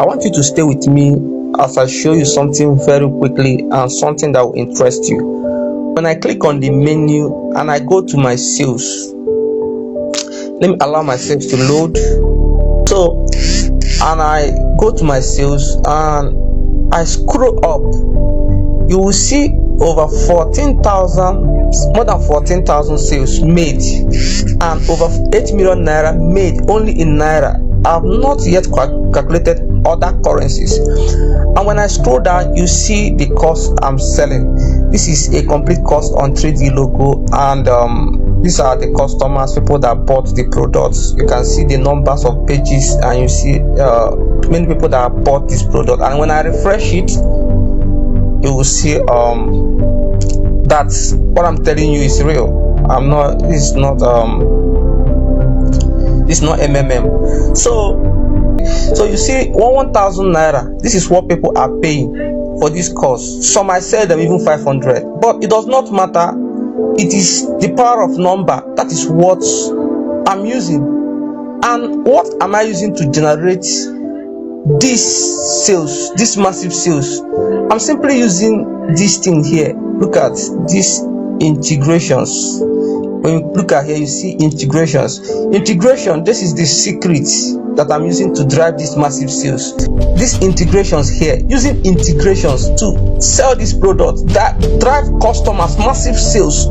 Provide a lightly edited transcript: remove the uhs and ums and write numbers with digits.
I want you to stay with me as I show you something very quickly and something that will interest you. When I click on the menu and I go to my sales, let me allow myself to load. So, and I go to my sales and I scroll up, you will see over 14,000, more than 14,000 sales made, and over 8 million naira made only in naira. I have not yet calculated other currencies. And when I scroll down, you see the cost I'm selling. This is a complete cost on 3D logo, and these are the customers, people that bought the products. You can see the numbers of pages, and you see many people that bought this product. And when I refresh it, you will see that what I'm telling you is real. This is not MMM. So you see 1,000 naira. This is what people are paying for this course. Some might sell them even 500, but it does not matter. It is the power of number. That is what I'm using. And what am I using to generate this sales, this massive sales? I'm simply using this thing here. Look at these integrations. When you look at here, you see integrations. Integration, this is the secret that I'm using to drive these massive sales. These integrations here, using integrations to sell this product that drive customers massive sales.